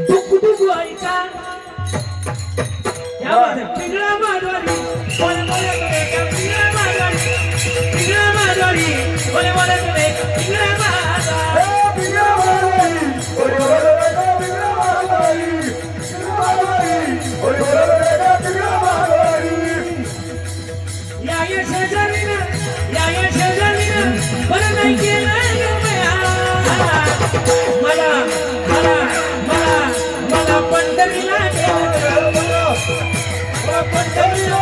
डुक डुक ऐका क्या बात है पिंगळा माधवारी बोले बोले करे क्या पिंगळा माधवारी बोले बोले करे पिंगळा माधवारी बोले बोले करे पिंगळा माधवारी बोले बोले करे पिंगळा माधवारी या शेजारीनं बरं नाही केलं मला मला मला मला पंढरीला गेलं मला पंढरीला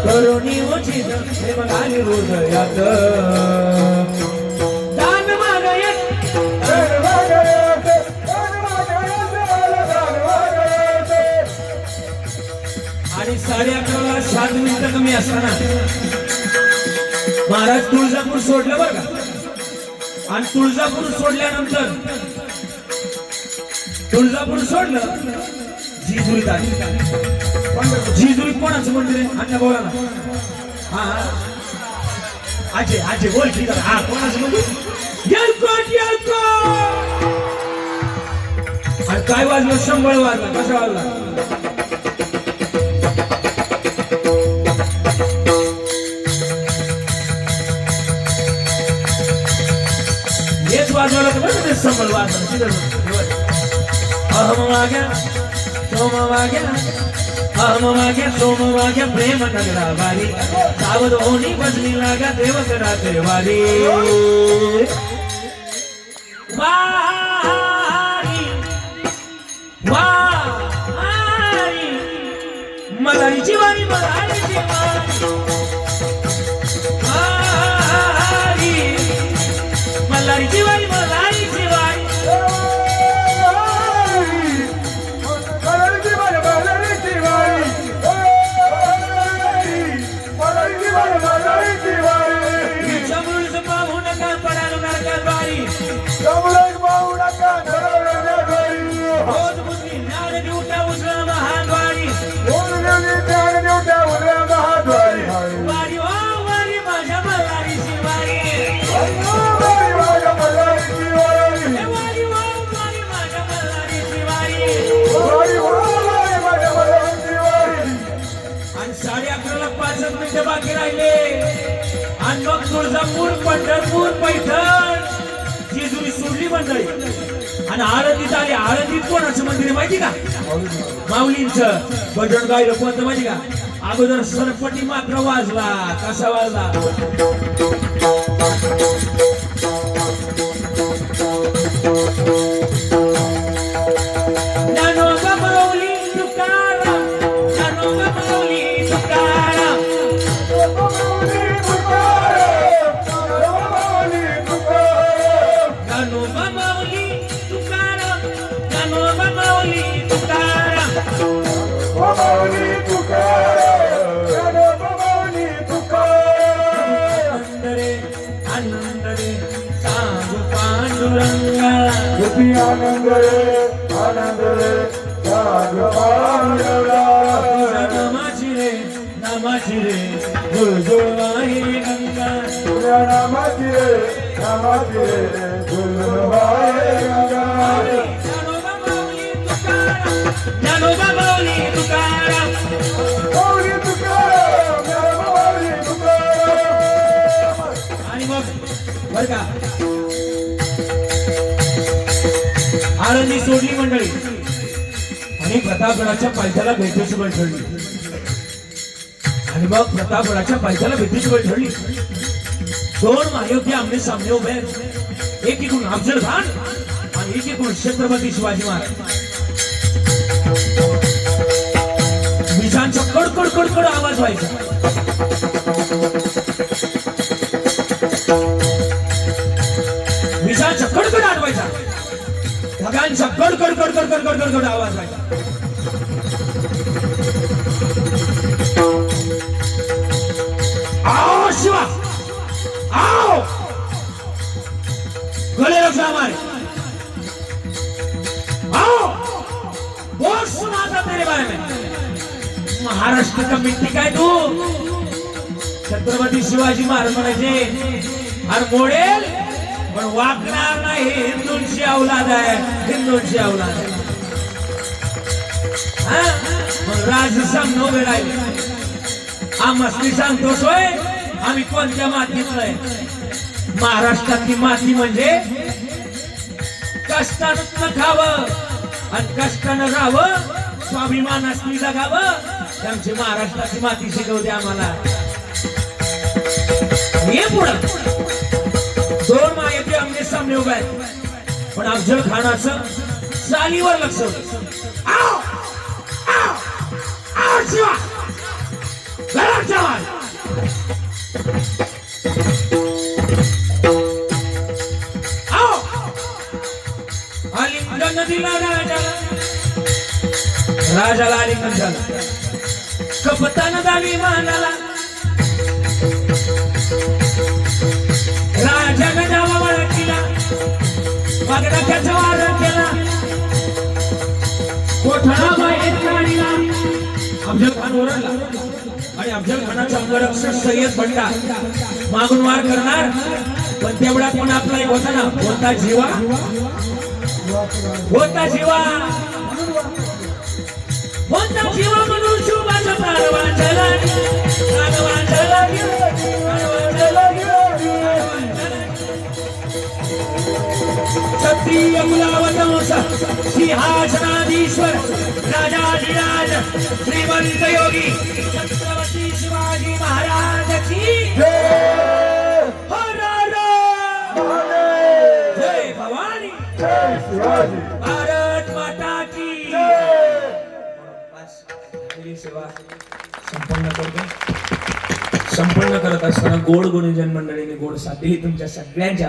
करुणी उचित प्रेम घाली हृदयात दान मागयत आणि 11:30ला 7 मिनिटं कमी असताना महाराज तुळजापूर सोडलं बरं का. आणि तुळजापूर सोडल्यानंतर तुळजापूर सोडलं जिजुरीत आली. जिजुरी कोणाचं मंदिर आहे अण्णा बोला ना. हा आजे आजे बोल की हा कोणाचं मंदिर. येळकोट येळकोट. आणि काय वाजलं शंभळ वाजला कसा वाजला. हेच वाजवलं तर बरं ते शंभळ वाजलं. अहम वाग्या सोम वाग्या अहम वाग्या सोम वाग्या प्रेम नगरा वारी सावध होणी बजली लागा देव कराते वारी वारी वारी मलाईची वारी मलाईची वारी मलाईची वारी मलाईची वारी बाकी राहिले. आणि मग तुळजापूर पंढरपूर पैठण जेजुरी सोडली मंडळी आणि आळंदीत आली. आळंदीत कोणाचं मंदिर आहे माहिती का. माऊलींचं भजन गायलं कोणतं माहिती का. अगोदर सरपटी मात्र वाजला. कसा वाजला. ज्ञानोबा माऊली तुकाराम ज्ञानोबा माऊली तुकाराम ज्ञानोबा माऊली तुकाराम ज्ञानोबा माऊली तुकाराम माऊली तुकाराम आनंद रे सांगू पांडुरंगा किती आनंद रे सांगू पांडुरंगा नामाची रे झुळझुळ आहे गंगा नामाची रे झुळझुळ आहे गंगा ज्ञानोबा माऊली तुकाराम माऊली तुकाराम आणि मग बर का आळंदी सोडली मंडळी आणि प्रतापगडाच्या पायथ्याला भेटीची वेळ ठरली. आणि मग प्रतापगडाच्या पायथ्याला भेटीची वेळ ठरली. 2 महायोगी आमने सामने उभे आहेत. एकीकडून अफजल खान आणि एकीकडून छत्रपती शिवाजी महाराज. विजांचा कडकड कडकड आवाज व्हायचा. विजांचा कडकड आठवायचा. ढगांचा कडकड कडकड कडकड कडकड आवाज व्हायचा. आओ शिवा आओ गले रखना हमारे आओ तेरे बारे में महाराष्ट्र का मिट्टी काय तू छत्रपती शिवाजी महाराज म्हणायचे अरे मोडेल पण वागणार नाही हिंदूंची औलाद आहे हिंदूंची औलाद आहे हा? मग राज सामने उभे राहिले आम्ही सांगतो सोय आम्ही कोणत्या मातीतलं आहे महाराष्ट्रातली माती म्हणजे कष्टानं खावं आणि कष्टानं राहावं स्वाभिमानाने जगावं त्यांची महाराष्ट्राची माती शिकवते आम्हाला ये पुढं दोन माहिती आमने सामने उभे आहेत पण अफजल खानाचं चालीवर लक्ष होतं आओ आओ आओ शिवा घरात जवान आओ आलिंगन दिला राजाला आलिंगन झालं कपतान दावी मानाला राजाने डावा वार केला वागडा त्याचा वार केला कोठडा बाहेर काढला अफजल खान ओरडला आणि अफजल खानाचा अंगरक्षक सय्यद बंडा मागून वार करणार पण तेवढा पण आपला एक होता ना होता जीवा होता जीवा म्हणून शुभाचा प्राणवान झाला क्षत्रिय कुलावतंस सिंहासनाधीश्वर राजाधिराज श्रीमंत योगी छत्रपती शिवाजी महाराज की हर हर जय भवानी जय शिवाजी भारत माता की सेवा संपन्न करत असताना गोड गुणजन मंडळीने गोड साथ दिली तुमच्या सगळ्यांच्या